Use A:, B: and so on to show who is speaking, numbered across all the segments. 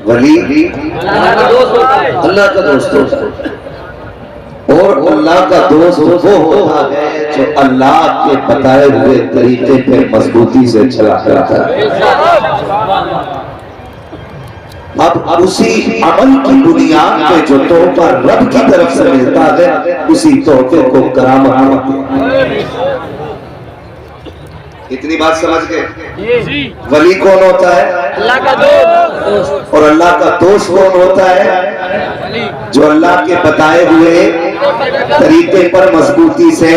A: वली अल्लाह का दोस्त होता है, और अल्लाह का दोस्त वो होता है जो अल्लाह के बताए हुए तरीके पे मजबूती से चला करता है। अब उसी अमल की बुनियाद पे जो तोहफा रब की तरफ से मिलता है, उसी तोहफे को करामत कहते हैं। इतनी बात समझ गए? वली कौन होता है?
B: अल्लाह का दोस्त।
A: और अल्लाह का दोस्त कौन होता है? जो अल्लाह के बताए हुए तरीके पर मजबूती से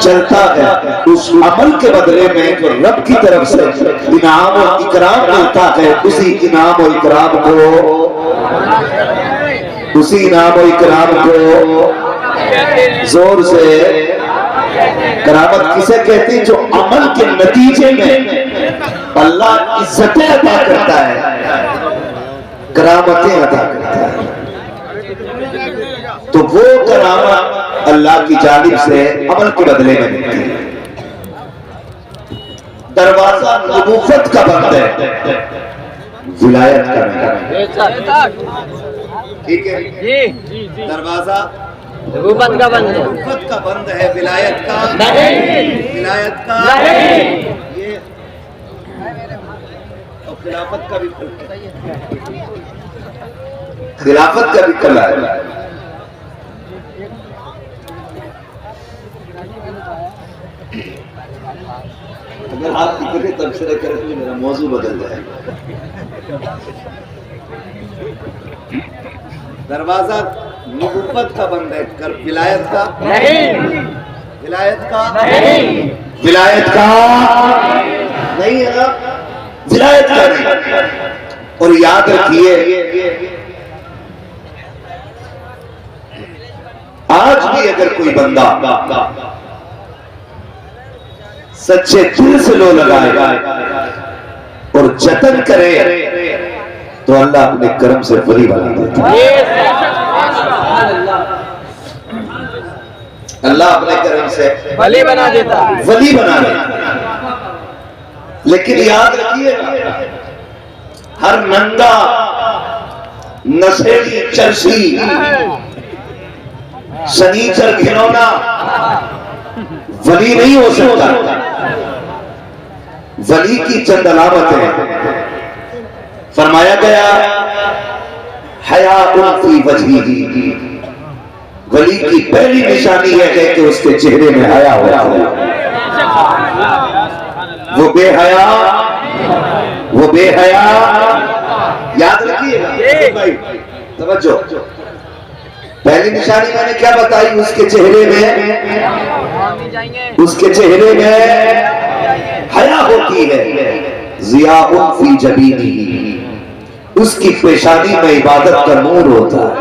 A: चलता है। उस अमल के बदले में जो रब की तरफ से इनाम और इकराम मिलता है, उसी इनाम और इकराम को जोर से करामत किसे कहती है? जो अमल के नतीजे में अल्लाह इज्जतें अता करता है, करामतें अता करता है। तो वो करामत अल्लाह की जानिब से अमल के बदले में मिलती है। दरवाजा नबूवत का बंद है, विलायत का नहीं। ठीक है, दरवाजा
B: नबूवत का बंद है,
A: नबूवत का बंद है, विलायत का
B: नहीं,
A: विलायत का
B: नहीं।
A: ये और खिलाफत का भी खुला है, खिलाफत का भी खुला है। अगर आप इतने तबसरे करें तो मेरा मौजू बदल जाएगा। दरवाजा नबूवत का बंद है, कर विलायत का
B: नहीं,
A: विलायत का
B: नहीं,
A: विलायत का नहीं है ना, विलायत का नहीं। और याद रखिए, आज भी अगर कोई बंदा सच्चे दिल से लो लगाएगा और जतन करे तो अल्लाह अपने कर्म से वली बना देता है। अल्लाह अपने कर्म से
B: वली बना देता है,
A: वली बना देता है। लेकिन याद रखिए, हर नंगा नशेड़ी चर्सी शनीचर घिनौना वली नहीं हो सकता। वली की चंद अलामतें फरमाया गया, हया उनकी वजही, वली की पहली निशानी है कि उसके चेहरे में हया होता है। वो बेहया याद रखिएगा भाई, समझो। पहली निशानी मैंने क्या बताई? उसके चेहरे में हया होती है। ज़ियाउन फी जबीनी, उसकी पेशानी में इबादत का नूर होता है।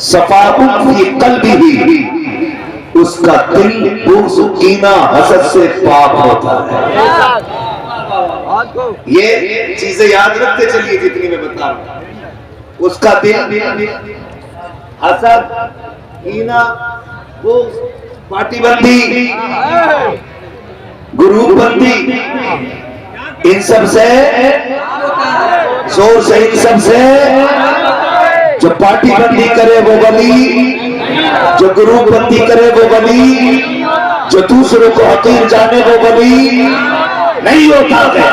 A: सफाउन फी क़ल्बिही, उसका दिल बुग़्ज़ कीना हसद से पाक होता है। ये चीजें याद रखते चलिए जितनी मैं बता रहा हूं। उसका दिल हसद, कीना, बुग़्ज़, पार्टीबंदी, ग्रुपबंदी, इन सब से जोर से, इन सब से जो पार्टीबंदी करे वो वली, जो ग्रुपबंदी करे वो वली, जो दूसरों को हकीर जाने वो वली नहीं होता है।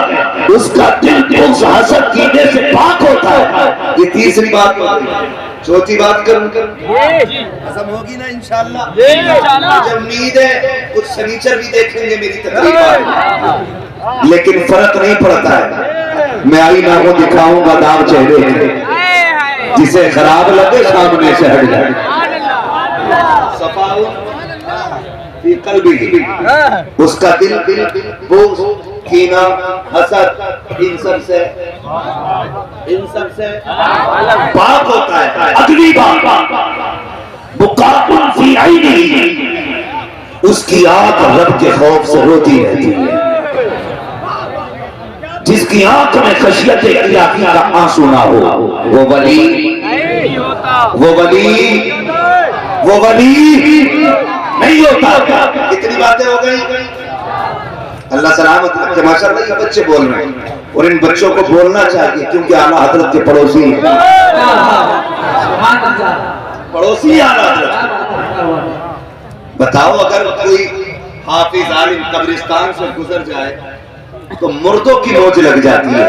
A: उसका दिल बुग़्ज़, हसद, कीने से पाक होता है। ये तीसरी बात होगी। चौथी बात करूं, कसम होगी ना इंशाअल्लाह। मुझे उम्मीद है कुछ सनीचर भी देखेंगे मेरी तकरीर, लेकिन फर्क नहीं पड़ता है। मैं आईना को दिखाऊंगा दाव चेहरे में, जिसे खराब लगे सामने से हट जाए। सफाउन फी क़ल्बिही, उसका दिल बुग़्ज़, कीना, हसद, इन सब से पाक होता है। अगली बात, बुकाउन फी ऐनिही, उसकी आंख रब के खौफ से रोती रहती है। जिसकी आंख में खशियत इलाही का आंसू ना हो, वो वली नहीं होता। कितनी बातें हो गई? अल्लाह सलामत रखे। माशाअल्लाह ये बच्चे बोल रहे हैं और इन बच्चों को बोलना चाहिए क्योंकि आला हजरत के पड़ोसी हैं। पड़ोसी आला हजरत। बताओ अगर कोई हाफिज आलिम कब्रिस्तान से गुजर जाए तो मुर्दों की मौज लग जाती है।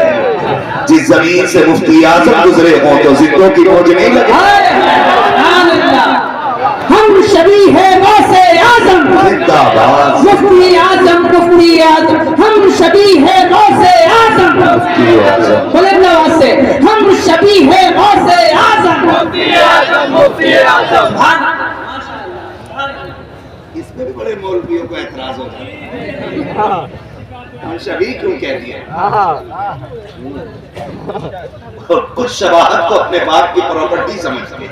A: जिस जमीन से मुफ्ती आजम गुजरे हों तो जिंदों की मौज नहीं लगती।
C: हम शबी है गौसे आजम
A: जिंदाबाद
C: मुफ्ती आजम मुफ्ती आजम हम शबी है गौसे आजम
A: मुफ्ती आजम।
C: बुलंद आवाज से हम शबी है गौसे आजम
B: मुफ्ती आजम मुफ्ती आजम।
A: इसमें भी बड़े मौलवियों को एतराज होता है हम शबी क्यों कह दिया। और कुछ शबाहत को अपने बाप की प्रॉपर्टी समझते हैं।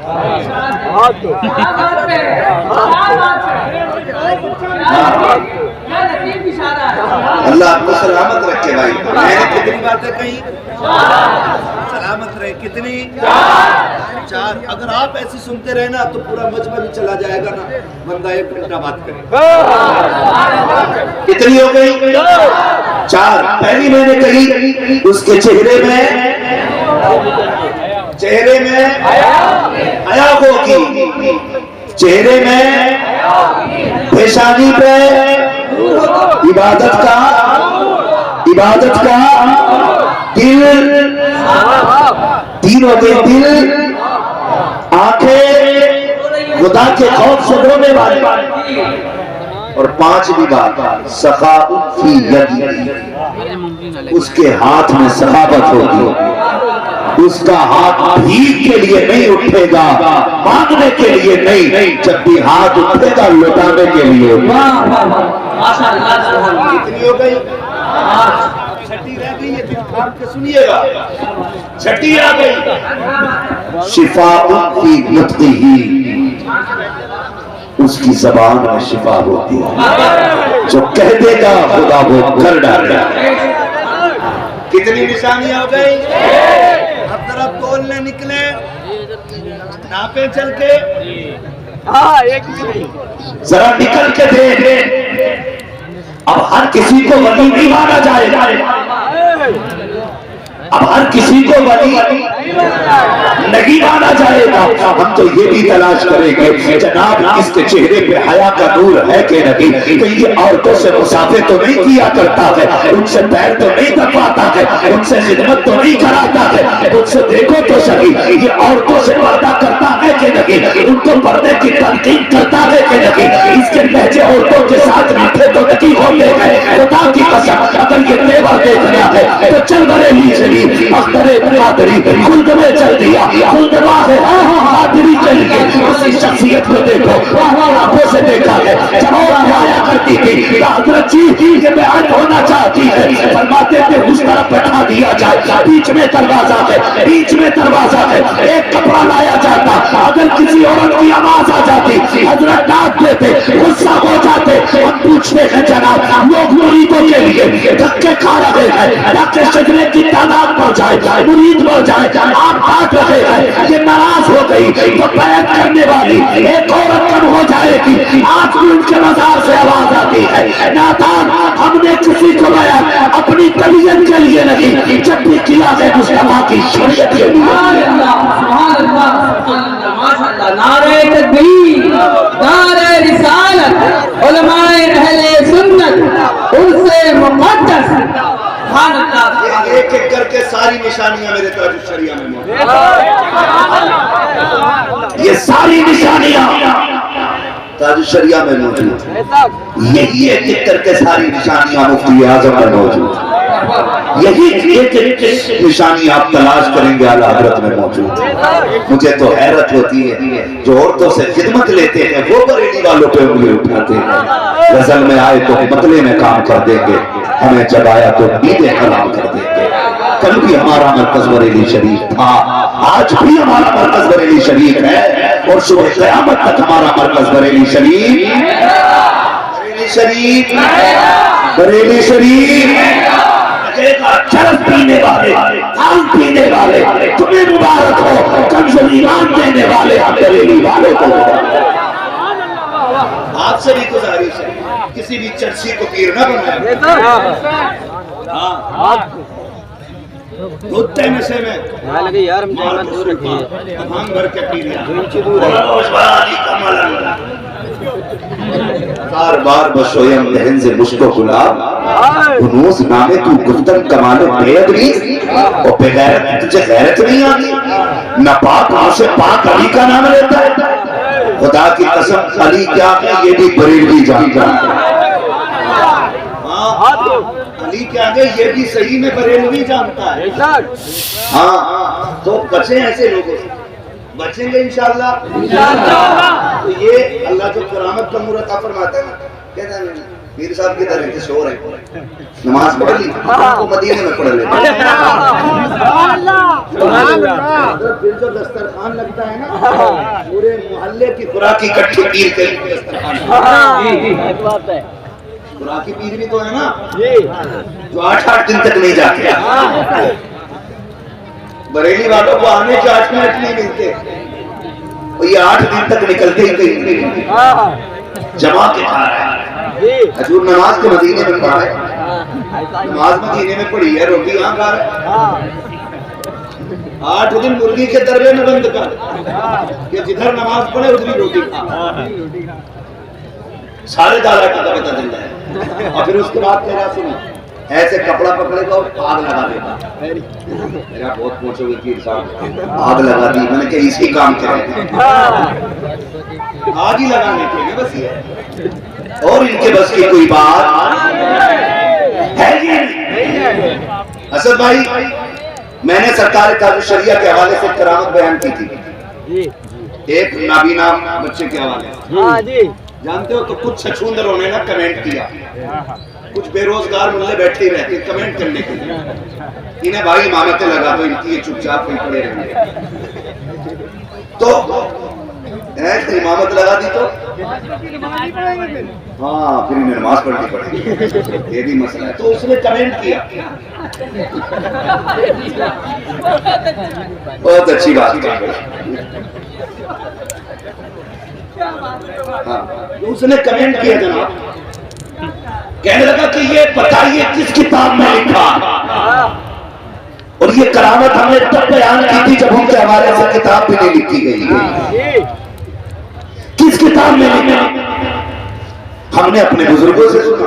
A: अल्लाह आपको सलामत रखे भाई। मैंने कितनी बातें कही? सलामत रहे। कितनी? चार। अगर आप ऐसे सुनते रहे ना तो पूरा मजमा भी चला जाएगा ना। बंदा 1 घंटा बात करे। कितनी हो गई? 4। पहली मैंने कही उसके चेहरे में हया होगी। चेहरे में पेशानी पे इबादत का दिल। 3 हो गए। दिल, आंखें खुदा के खौफ से रोने वाली। और 5वीं बात सखावत की यद। उसके हाथ में सखावत होगी। उसका हाथ भीख के लिए नहीं उठेगा, मांगने के लिए नहीं। जब भी हाथ उठेगा लौटाने के लिए। कितनी हो गई? 6 रह गई है। काम के सुनिएगा। 6 आ गई। शिफा की नुक्ति ही उसकी जबान में शिफा होती है। जो कह देगा खुदा वो कर डालेगा। कितनी निशानियां हो गई? अब जरा तोलने निकले, नापे चल के। जरा निकल के दे। अब हर किसी को वली नहीं माना जाएगा। अब हर किसी को वली नहीं माना जाएगा। हम तो ये भी तलाश करेंगे जनाब इसके चेहरे पे हया का नूर है कि नहीं। कहीं ये औरतों से मुसाफे तो नहीं किया करता है, उनसे पैर तो नहीं दबाता है, उनसे खिदमत तो नहीं कराता है। उनसे देखो तो सही ये औरतों से पर्दा करता है कि नहीं, उनको पर्दे की तनकीद करता है कि नहीं। इसके लहजे औरतों के साथ मीठे तो नहीं होते हैं। खुदा की कसम अगर ये तेवर देखना है तो चल बरेली चली अख्तरे बहादुरी खुल्द में चल दिया। खुल्द है बहादुरी चल गई। उसी शख्सियत को देखो आंखों से देखा है। जब आया करती थी हजरत जी के बयान होना चाहती है, फरमाते थे उस तरफ बैठा दिया जाए। बीच में दरवाजा है, बीच में दरवाजा है। एक कपड़ा लाया जाता, अगर किसी औरत की आवाज आ जाती हजरत डांट देते, गुस्सा हो जाते। हम पूछते हैं जनाब लोग मुरीदों के लिए धक्के खा रहे हैं ताकि शजरे की तादाद बढ़ जाए, मुरीद बढ़ जाए। आप डांट रहे हैं ये नाराज हो गई तो बैत करने वाली एक औरत कम हो जाएगी। आज भी उनके मजार से आवाज आती है नादान हमने किसी को बयान अपनी तबीयत के लिए नहीं, जब भी किया है मुस्तफा की शरीयत के लिए।
C: नारे तकबीर, नारे रिसालत, उलमाए अहले सुन्नत उनसे मुक़द्दस।
A: एक एक करके सारी निशानियां मेरे ताजुश शरिया में मौजूद। ये सारी निशानियां ताजुश शरिया में मौजूद। यही एक एक करके सारी निशानियां मुफ्ती आजम में मौजूद। यही एक एक निशानी आप तलाश करेंगे आला हजरत में मौजूद। मुझे तो हैरत होती है जो औरतों से खिदमत लेते हैं वो बरेली वालों पे उंगली उठाते हैं। गजल में आए तो मतले में काम कर देंगे, हमें जब आया तो नींदें हराम कर देंगे। कल भी हमारा मरकज बरेली शरीफ था, आज भी हमारा मरकज बरेली शरीफ है और सुबह क़यामत तक हमारा मरकज बरेली शरीफ बरेली शरीफ शरफ पीने वाले, आम पीने वाले तुम्हें मुबारक हो। कमजोर ईमान देने वाले आप बरेली वालों को। आपसे भी गुजारिश है किसी भी चर्ची को पीर न बनाए। हाँ धोते नशे में
B: लगे यार हम जाना दूर रखिए
A: भांग भर के पी लिया बार बार बशोयम दहन से मुश्को गुलाब उनोस नामे तू गुफ्तन कमाने बेअदबी और बेगैरत तुझे गैरत नहीं आती न पाक से पाक अली का नाम लेता है। खुदा की कसम अली क्या है ये भी बरेलवी जानता है। अली के आगे ये भी सही में बरेलवी जानता है। हाँ तो बचे ऐसे लोगों से, बचेंगे इंशाअल्लाह। तो ये अल्लाह जो करामत का मुहूर्त फरमाता है ना, कहता है मीर साहब की तरह शोर है, नमाज पढ़ ली तो मदीने में पढ़ ले। फिर जो दस्तरखान लगता है ना, पूरे मोहल्ले की खुराक इकट्ठी पीर के दस्तरखान, खुराकी पीर भी तो है ना जो 8-8 दिन तक नहीं जाते। बरेली वालों को आने के 8 मिनट नहीं मिलते और ये 8 दिन तक निकलते ही कहीं जमा के खा रहा है। हजूर नमाज के मदीने में पढ़ा है, नमाज मदीने में पढ़ी है, रोटी यहाँ खा रहा है। 8 दिन मुर्गी के दरबे में बंद कर कि जिधर नमाज पढ़े उधरी रोटी खा, सारे दादा का पता चल जाए। और फिर उसके बाद तेरा सुनो ऐसे कपड़ा पकड़ेगा और आग लगा देगा। मेरा बहुत पूछोगे कि साहब आग लगा दी, मैंने कहा इसी काम के रहते आग ही लगाने के लिए बस ये, और इनके बस की कोई बात है जी। असद भाई मैंने सरकार कानून शरिया के हवाले से करामत बयान की थी, एक नाबीना बच्चे के हवाले से। जानते हो तो कुछ छछूंदरों ने ना कमेंट किया, कुछ बेरोजगार मुल्ले बैठे रहते कमेंट करने के लिए, इन्हें भाई इमामतें लगा दो, इनकी ये चुपचाप नहीं पड़े रहेंगे। तो इमामत लगा दी तो हाँ फिर इन्हें नमाज पढ़नी पड़ेगी, ये भी मसला है। तो उसने कमेंट किया, बहुत अच्छी बात हाँ, उसने कमेंट किया जनाब, कहने लगा कि ये बताइए किस किताब में लिखा। और ये करामत हमने तब बयान की थी जब उनके हवाले से किताब भी नहीं लिखी गई। किस किताब में लिखा? हमने अपने बुजुर्गों से सुना,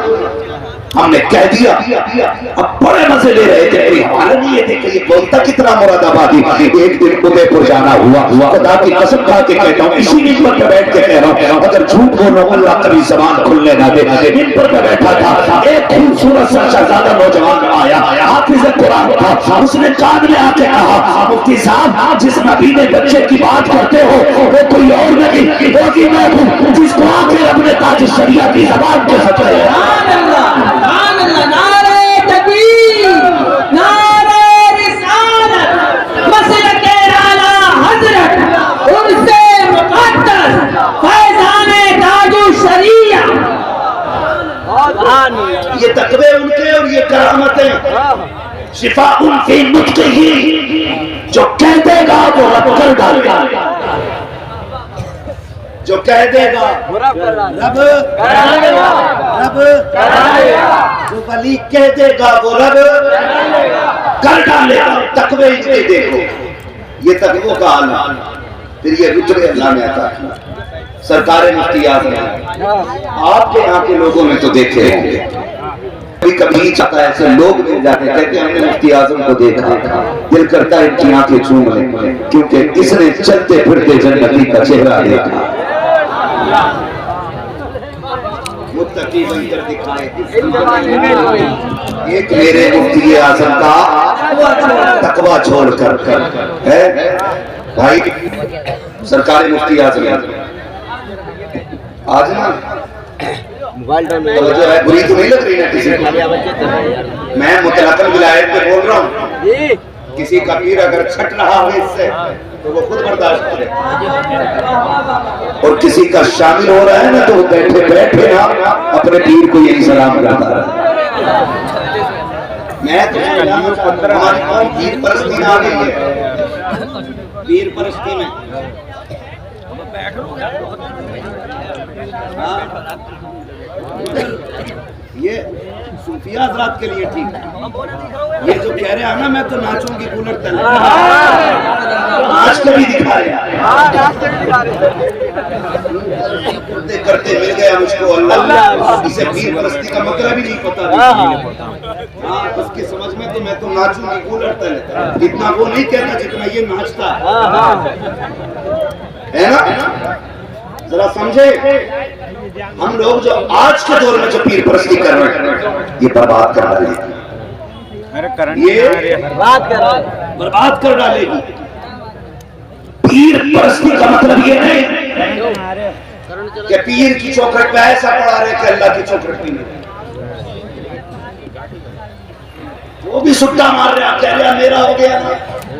A: हमने कह दिया। अब बड़े मजे ले रहे थे, कोई हवाला नहीं है, देखे ये बोलता कितना मुरादाबादी। एक दिन उदयपुर जाना हुआ, खुदा की कसम खा के कहता हूँ, इसी मिंबर पे बैठ के कह रहा हूँ, अगर झूठ बोल रहा हूँ अल्लाह कभी जबान खुलने ना दे। मिंबर पे बैठा था, एक खूबसूरत सा शहजादा नौजवान आया, हाफिज़ कुरान था, उसने कान में आके कहा, मुफ्ती साहब जिस नबी ने बच्चे की बात करते हो वो कोई और नहीं, वो मैं हूँ जिसको आके अपने ताज शरिया की जबान के सताए।
C: नारे तकबीर, नारे रिसालत, मसलके आला हज़रत, उनसे मुक़द्दस फैज़ाने ताजु शरिया।
A: ये तकबे उनके और ये करामतें शिफा उनके नुक्ते ही, जो कह देगा वो रब कर डालेगा, जो कह देगा रब जो वली कह देगा वो रब कर डालेगा। तकवे इनके देखो, ये तकवों का हाल। फिर ये रुतबे अल्लाह ने अता किया। सरकार मुफ्ती आज़म आपके यहाँ के लोगों में तो देखे होंगे, कभी चाहता है ऐसे लोग मिल जाते हैं, कहते हैं हमने मुफ्ती आज़म को देखा, दिल करता है इनकी आंखें चूम लें, क्योंकि इसने चलते फिरते जन्नती का चेहरा देखा। मुत्तकी बनकर दिखाए एक मेरे मुफ्ती आज़म का तकवा छोड़कर है भाई। सरकारी मुफ्ती आज़म आज ना जो है बुरी तो नहीं लग रही ना किसी को, मैं मुतलकन विलायत पे बोल रहा हूँ। किसी का पीर अगर छट रहा है इससे तो वो खुद बर्दाश्त करे, और किसी का शामिल हो रहा है ना तो वो बैठे बैठे ना अपने पीर को यही सलाम करता रहा। मैं तो हमारी कौम पीर परस्ती आ गई है, पीर परस्ती में
D: ये सूफिया हजरात के लिए ठीक है। ये जो कह रहे हैं ना मैं तो नाचूंगी कूलर तले,
A: आज कभी दिखा रहे हैं करते मिल गया मुझको अल्लाह। इसे पीर परस्ती का मतलब ही नहीं पता। हाँ, उसकी समझ में तो मैं तो नाचूंगी कूलर तले, इतना वो नहीं कहता जितना ये नाचता है ना। जरा समझे, हम लोग जो आज के दौर में जो पीर परस्ती कर रहे हैं ये बर्बाद कर डालेगी, ये बर्बाद कर डालेगी। पीर परस्ती का मतलब ये नहीं कि पीर की चौखट पे ऐसा पड़ा रहे कि अल्लाह की चौखट पे नहीं। वो भी सुट्टा मार रहे, कह रहे मेरा हो गया ना,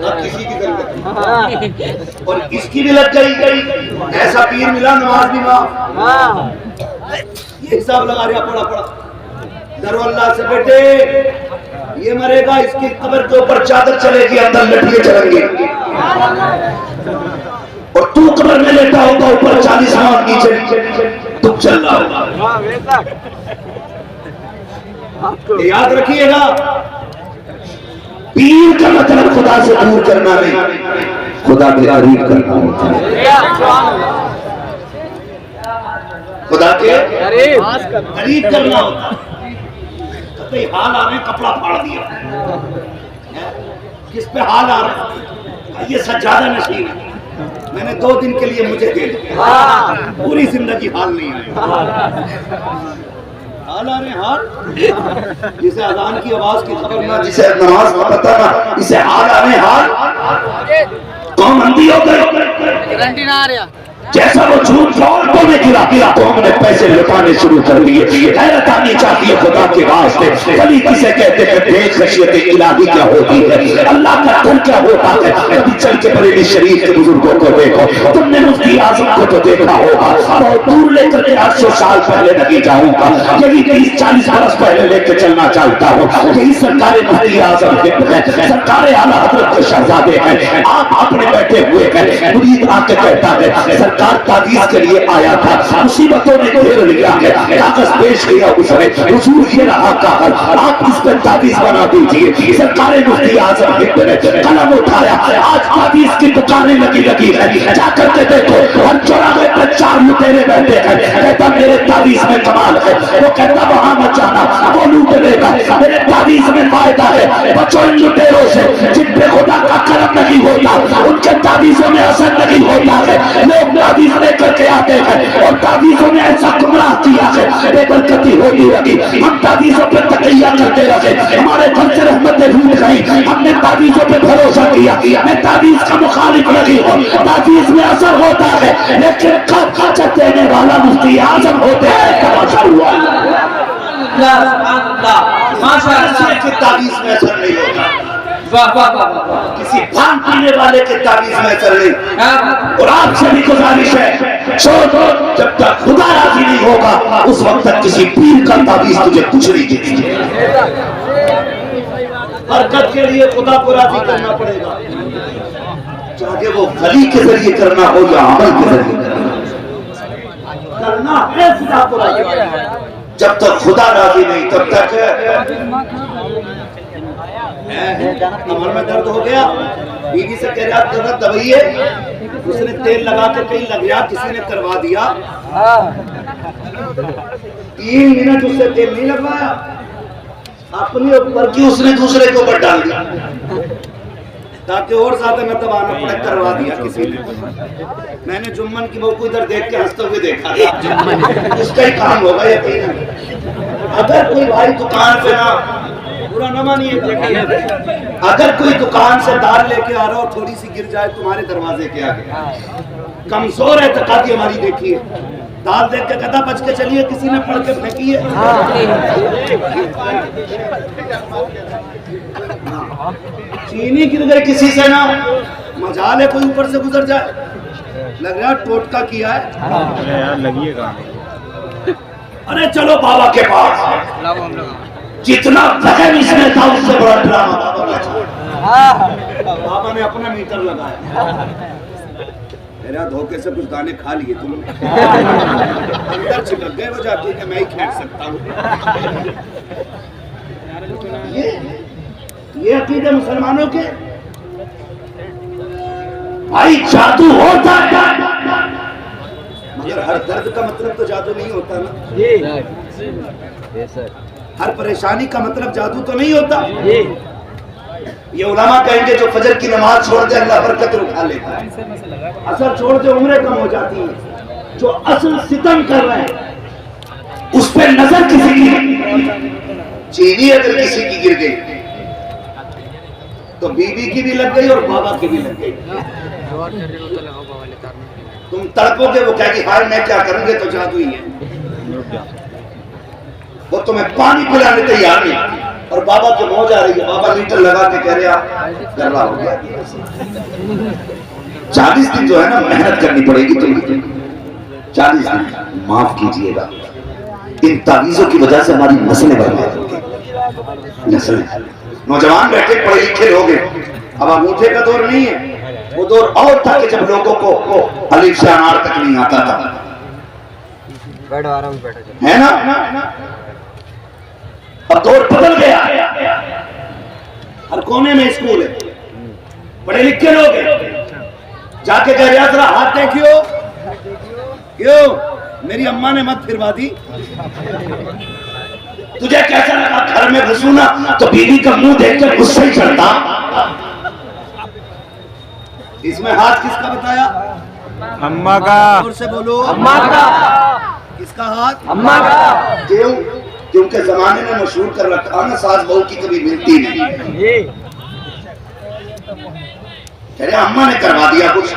A: अब किसी की जरूरत नहीं। और इसकी भी लग गई, ऐसा पीर मिला नमाज भी माफ, ये हिसाब लगा रहा पड़ा डरो अल्लाह से बेटे, ये मरेगा इसकी कब्र के ऊपर चादर चलेगी, अंदर लठिए चलेंगे, और तू कब्र में लेटा होगा ऊपर 40 हाथ नीचे तुम चल रहा होगा। याद रखिएगा, पीर का मतलब खुदा से दूर करना नहीं, खुदा के करीब करना होता है। खुदा के करीब करना होता है। कई हाल आ रहे, कपड़ा फाड़ दिया, किस पे हाल आ रहा है? ये सज्जादा नशीन है, मैंने 2 दिन के लिए मुझे दे दिया, पूरी जिंदगी हाल नहीं आए। हाल आ रहे हाल, जिसे अजान की आवाज की खबर ना, जिसे नमाज का पता ना, इसे हाल आ रहे हाल। कौन अंधी हो गए, गारंटी ना आ रहा, जैसा वो झूठ फौरतों में गिरा तो हमने पैसे लुटाने शुरू कर दिए। हैरत आनी चाहती है खुदा के वास्ते, कभी किसे कहते हैं बेखशियत इलाही क्या होती है, अल्लाह का डर क्या होता है। कभी चल के बरेली शरीफ के बुजुर्गों को देखो, तुमने मुफ्ती आजम को तो देखा होगा, बहुत दूर लेकर के 800 साल पहले नहीं जाऊंगा, यही 30-40 बरस पहले लेकर चलना चाहता हूँ। यही सरकार मुफ्ती आजम है, सरकार आला हजरत के शहजादे हैं, आप अपने बैठे हुए हैं, मुरीद आके कहता है सरकार तावीज़ के लिए आया था, मुसीबतों ने घेर लिया है, कागज पेश किया उसने, हुजूर ये रहा कागज, आप इस पर तावीज़ बना दीजिए। सरकार मुफ्ती आजम हिंद ने कलम उठाया, आज तावीज़ की दुकानें लगी है, जाकर के देखो हर चौराहे पर 4 लुटेरे बैठे हैं, कहता मेरे तावीज़ में कमाल है, वो कहता वहां मत जाना, वो लूट लेगा, मेरे तावीज़ में फायदा है। बचो इन लुटेरों से, जिन पे खुदा का करम नहीं होता, उनके तावीज़ों में असर नहीं होता है। लोग तावीज़ लेकर के आते हैं और तावीज़ों ने ऐसा गुमराह किया है, बेबरकती होती रही, हम तावीज़ों पे तकिया करते रहे, हमारे घर से रहमतें रूठ गई, हमने तावीज़ों पे भरोसा किया। मैं तावीज़ का मुखालिफ नहीं हूँ, तावीज़ में असर होता है, लेकिन खर्चा देने वाला मुफ्ती आजम होते हैं। तमाशा हुआ, तावीज़ में असर नहीं होता, किसी भांग पीने वाले के तावीज़ में असर नहीं। और आपसे भी गुजारिश है, जब तक खुदा राजी नहीं होगा उस वक्त तक किसी पीर का तावीज़ तुझे कुछ नहीं देगी। हरकत के लिए खुदा को राजी करना पड़ेगा, चाहे वो वली के जरिए करना हो या अमल के जरिए करना है, खुदा को राजी। जब तक खुदा राजी नहीं तब तक कमर में दर्द हो गया, बीवी से कह रहा दर्द दबाइए, उसने तेल लगा कर कहीं लग गया, किसी ने करवा दिया, 3 मिनट उससे तेल नहीं लगवाया, अपने ऊपर की उसने दूसरे के ऊपर डाल दिया ताकि और ज्यादा न दबाना पड़े, करवा दिया किसी ने। मैंने जुम्मन की बहू को इधर देख के हंसते हुए देखा था, उसका ही काम होगा यकीनन। अगर कोई भाई दुकान पे ना, बुरा न मानिए, अगर कोई दुकान से दाल लेके आ रहा हो, थोड़ी सी गिर जाए तुम्हारे दरवाजे के आगे, कमजोर है तकाती हमारी, देखिए दाल देख के कहता बच के चलिए, किसी ने पढ़ के फेंकी है। चीनी गिर गई किसी से ना, मजाल है कोई ऊपर से गुजर जाए, लग रहा टोटका किया है। अरे चलो बाबा के पास, जितना वहम इसमें था उससे बड़ा ड्रामा बाबा ने अपना मीटर लगाया।
D: मेरा धोखे से कुछ दाने खा लिए तुम अंदर चिपक गए वो जाके कि मैं ही खेल सकता हूँ। ये अकीदे मुसलमानों के।
A: भाई जादू होता है,
D: मगर हर दर्द का मतलब तो जादू नहीं होता ना। हर परेशानी का मतलब जादू तो नहीं होता। ये उलमा कहेंगे जो फजर की नमाज छोड़ दे अल्लाह बरकत उठा लेता है, असर छोड़ दे उम्रें कम हो जाती है। जो असल सितम कर रहे हैं
A: उस पे नजर किसी की,
D: चीनी अगर किसी की गिर गई तो बीवी की भी लग गई और बाबा की भी लग गई। तुम तड़पोगे, वो कहेगी हाय मैं क्या करूंगे, तो जादू ही है। वो तुम्हें पानी पिलाने तैयार नहीं और बाबा की मौज आ रही है, बाबा मीटर लगा के कह रहे आप गरबा हो गया।
A: 40 दिन जो है ना मेहनत करनी पड़ेगी तुम्हें, 40 दिन। माफ कीजिएगा, इन तावीजों की वजह से हमारी नस्लें बर्बाद हो गई। नस्लें, नौजवान बैठे पढ़े लिखे लोग हैं, अब अंगूठे का दौर नहीं है, वो दौर और था कि जब लोगों को अलिफ से अनार तक नहीं आता था,
B: बैठो आराम से बैठो।
A: है ना। अब दौर बदल गया,
D: हर कोने में स्कूल है, पढ़े लिखे लोग हैं। जाके कह रहा जरा हाथ देखियो, क्यों मेरी अम्मा ने मत फिरवा दी।
A: तुझे कैसा लगा घर में घुसू ना तो बीवी का मुंह देखकर गुस्सा ही चढ़ता।
D: इसमें हाथ किसका बताया?
B: अम्मा का।
D: जोर से बोलो,
B: अम्मा का।
D: किसका हाथ?
B: अम्मा का।
D: क्यों? क्योंकि जमाने में मशहूर कर रखा ना सास बहू की कभी मिलती नहीं। कह रहे अम्मा ने करवा दिया कुछ,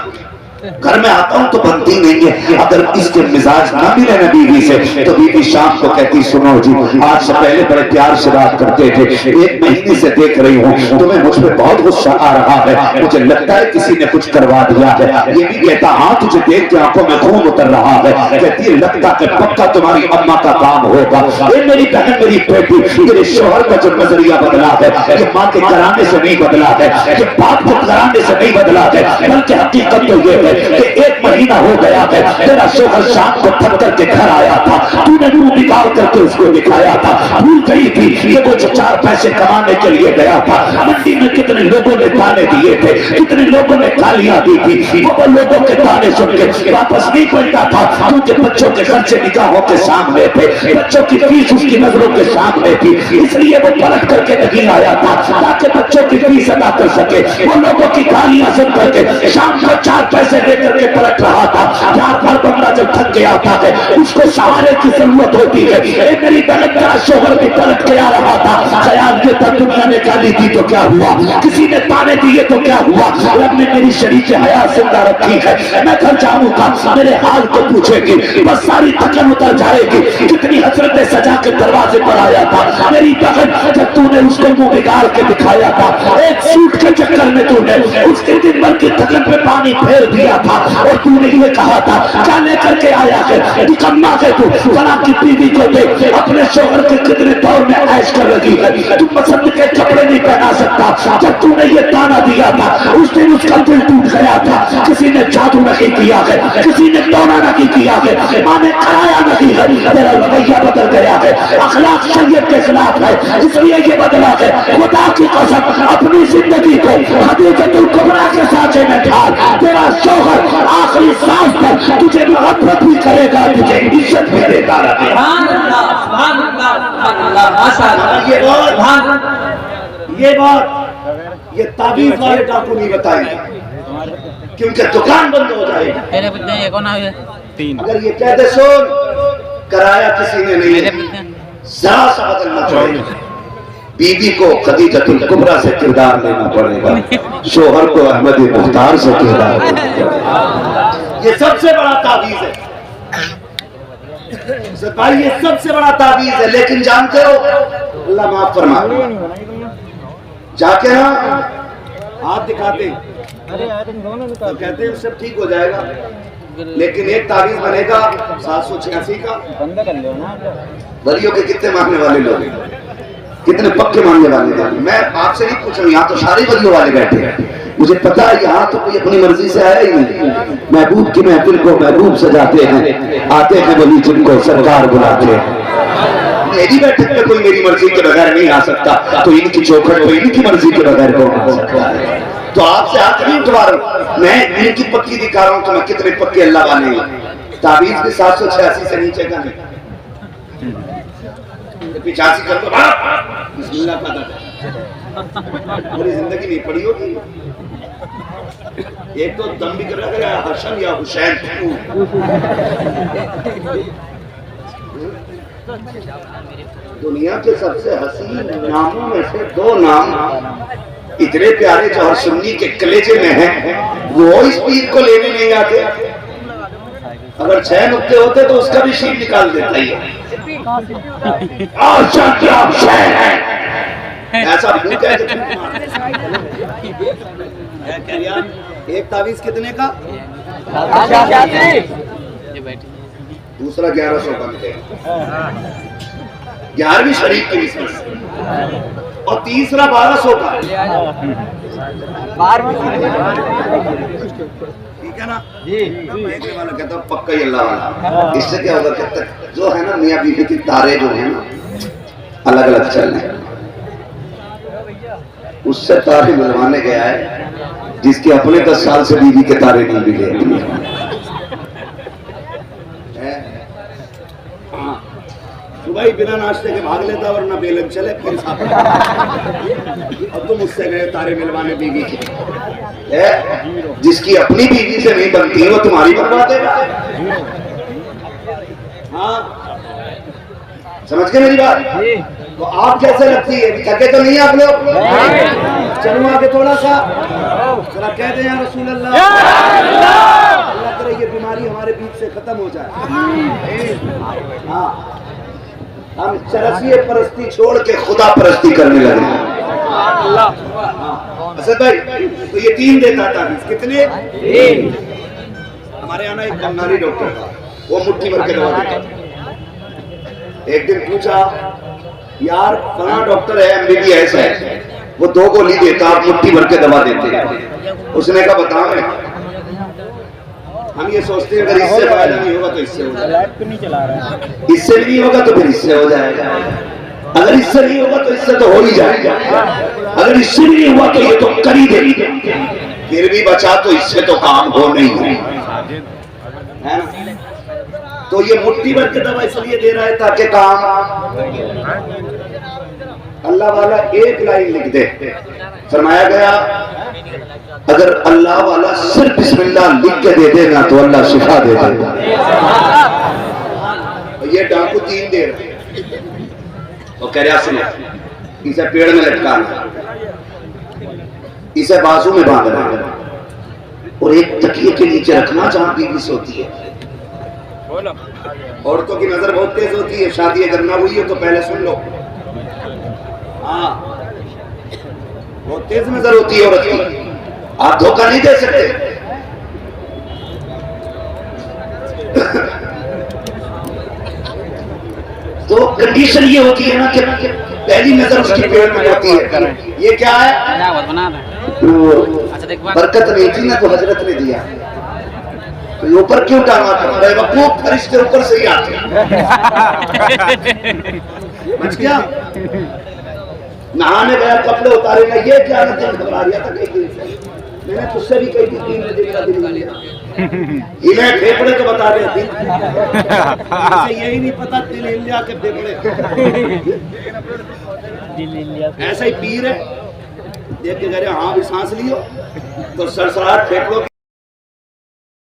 D: घर में आता हूं तो बनती नहीं है। अगर इसके मिजाज ना मिले ना बीवी से तो बीवी शाम को कहती सुनो जी आज से पहले बड़े प्यार से बात करते थे, 1 महीने से देख रही हूँ तुम्हें मुझ पर बहुत गुस्सा आ रहा है, मुझे लगता है किसी ने कुछ करवा दिया है। ये भी कहता हाँ तुझे देख के आंखों में खून उतर रहा है। कहती है लगता है पक्का तुम्हारी अम्मा का काम होगा। ये मेरी बहन मेरी बेटी, तेरे शोहर का जो नजरिया बदला है ये माँ के कराने से नहीं बदला है, ये बाप के कराने से नहीं बदला है, बल्कि हकीकत तो ये है कि 1 महीना हो गया है तेरा शोहर शाम को थक करके घर आया था, तूने मुंह निकाल करके उसको दिखाया था, भूल गई थी कि वो जो 4 पैसे कमाने के लिए गया था। मंडी में कितने लोगों ने ताने दिए थे, कितने लोगों ने गालियां दी थी, वो लोगों के ताने सुन के वापस नहीं पलटा था क्योंकि बच्चों के खर्चे निगाहों के सामने थे, बच्चों की फीस उसकी नजरों के सामने थी, इसलिए वो पलट करके नहीं आया था ताकि बच्चों की फीस अदा कर सके। वो लोगों की गालियां सुन करके शाम को 4 पैसे लेकर के पलट रहा था। 4 बार बंदा जब थक गया था उसको सहारे की जरूरत होती है। मेरी बहन का शोहर भी पलट के आ रहा था, ख्याल ये था दुनिया ने गाली दी तो क्या हुआ, किसी ने ताने दिए तो क्या हुआ, रब ने मेरी शरीक हयात जिंदा रखी है, मैं घर जाऊंगा मेरे हाल को पूछेगी, बस सारी थकन उतर जाएगी। कितनी हसरतें सजा के दरवाजे पर आया था मेरी बहन, जब तूने उसको मुंह निकाल के दिखाया था, एक सूट के चक्कर में तूने उसके दिन भर की थकन पे पानी फेर दिया था और तूने ये कहा था क्या लेकर के आया है, निकम्मा है तू, फला की बीवी को देख अपने शोहर के कितने दौर में ऐश कर रही है, तू पसंद के कपड़े नहीं पहना सकता। जब तूने ये ताना दिया था उस दिन उसका दिल टूट गया था। किसी ने जादू नहीं किया है, किसी ने टोना नहीं किया है, माँ ने कराया नहीं है, तेरा रवैया बदल गया है, अखलाक शरीयत के खिलाफ है, इसलिए ये बदला है। खुदा की कसम अपनी जिंदगी को खदीजतुल कुबरा के साथे में ढाल, तेरा शोहर आखिरी सांस तक तुझे मोहब्बत भी करेगा, तुझे इज्जत भी देता रहेगा। ये ताबीज वाले डाकू नहीं बताएंगे क्योंकि दुकान बंद हो जाएगी। अगर ये कह दे सुन कराया किसी ने नहीं, जरा सा बदलना पड़ेगा। बीवी को खदीजतुल कुबरा से किरदार लेना पड़ेगा, शोहर को अहमद मुख्तार से किरदार लेना पड़ेगा। ये सबसे बड़ा ताबीज है भाई, ये सबसे बड़ा ताबीज है। लेकिन जानते हो अल्लाह माफ फरमा, जाके ना हाथ दिखाते तो कहते हैं सब ठीक हो जाएगा, लेकिन एक ताबीज बनेगा 786 का। वलियों के कितने मानने वाले लोग हैं, कितने पक्के मानने वाले लोग। मैं आपसे नहीं पूछ रहा हूँ, यहाँ तो सारे वलियों वाले बैठे हैं, मुझे पता है यहाँ तो कोई अपनी मर्जी से आया ही नहीं। महबूब की महफिल को महबूब सजाते हैं, आते हैं वली जिनको सरकार बुलाते हैं। मेरी बैठक में कोई मेरी मर्जी के बगैर नहीं आ सकता, तो इनकी चौखट को इनकी मर्जी के बगैर कौन आ सकता है? तो आपसे हाथ नहीं उठवा रहा हूं, मैं इनकी पक्की दिखा रहा हूं तो मैं कितने पक्के अल्लाह वाले हैं। ताबीज के 786 से नीचे का नहीं, 85 कर दो बिस्मिल्लाह पता है। पूरी जिंदगी नहीं पड़ी होगी। एक तो दम भी कर रहा है हसन या हुसैन। दुनिया के सबसे हसीन नामों में से 2 नाम इतने प्यारे जो हर सुन्नी के कलेजे में हैं, वो इस पीर को लेने नहीं आते। अगर 6 नुक्ते होते तो उसका भी शीट निकाल देता ही है। ऐसा एक तावीज कितने का? दूसरा 1100 का मिलेगा, 11वीं शरीफ की बिजनेस, और तीसरा 1200 का। ठीक है ना जी? वाला कहता हूँ पक्का ही अल्लाह वाला। इससे क्या होगा? कहता जो है ना मियाँ बीवी की तारे जो है ना अलग अलग चल रहे, उससे तारे मिलवाने गया है जिसके अपने 10 साल से बीवी के तारे नहीं मिले। सुबह ही बिना नाश्ते के भाग लेता वरना बेलन चले फिर और तुम उससे गए तारे मिलवाने बीवी के। जिसकी अपनी बीवी से नहीं बनती वो तुम्हारी बनवा देगा। हाँ समझ के मेरी बात? तो आप कैसे लगती है? थके तो नहीं आप लोग? चलो आगे थोड़ा सा जरा कह दें या रसूल अल्लाह। अल्लाह करे ये बीमारी हमारे बीच से खत्म हो जाए। हाँ हम चरसिए परस्ती छोड़ के खुदा परस्ती करने लगे। असद भाई तो ये 3 देता था। कितने? हमारे यहाँ एक बंगाली डॉक्टर था, वो मुट्ठी भर के दवा देता था। एक दिन पूछा यार कहाँ डॉक्टर है MBBS है, वो 2 गोली देता, आप मुट्ठी भर के दवा देते। उसने कहा बताओ। हम ये सोचते हैं अगर इससे फायदा नहीं होगा तो इससे हो जाएगा, इससे भी नहीं होगा तो फिर इससे हो जाएगा, अगर इससे नहीं होगा तो इससे तो हो ही जाएगा, अगर इससे भी नहीं हुआ तो ये तो कर ही देगी, फिर भी बचा तो इससे तो काम हो नहीं है ना? तो ये मुट्ठी भर के दवा इसलिए दे रहा है ताकि काम। अल्लाह वाला एक लाइन लिख दे, फरमाया गया अगर अल्लाह वाला सिर्फ बिस्मिल्लाह लिख के दे देगा तो अल्लाह शिफा दे देगा। ये डाकू 3 दे रहे, तो कह रहा सुनो, इसे पेड़ में लटकाना, इसे बाजू में बांधना और एक तकिए के नीचे रखना जहां बीवी सोती है। औरतों की नजर बहुत तेज होती है, शादी अगर ना हुई हो तो पहले सुन लो। हाँ बहुत तेज नजर होती है औरत की, आप धोखा नहीं दे सकते। तो कंडीशन ये होती है ना कि पहली नजर उसकी पेड़ में होती है। ये क्या है? बरकत नहीं थी ना तो हजरत ने दिया, तो ऊपर क्यों टांगा था? वकूफ फरिश्ते ऊपर से ही आते बच गया। नहाने गया, कपड़े उतारे ना, ये क्या घबरा रहा था कई दिन से। मैंने तुझसे भी कई दिन मेरा दिल नहीं लिया, इन्हें फेफड़े तो बता रहे थे, यही नहीं पता दिल हिल लिया के फेफड़े। ऐसा ही पीर है, देख के कह रहे हाँ भी सांस लियो तो सरसराहट फेफड़ों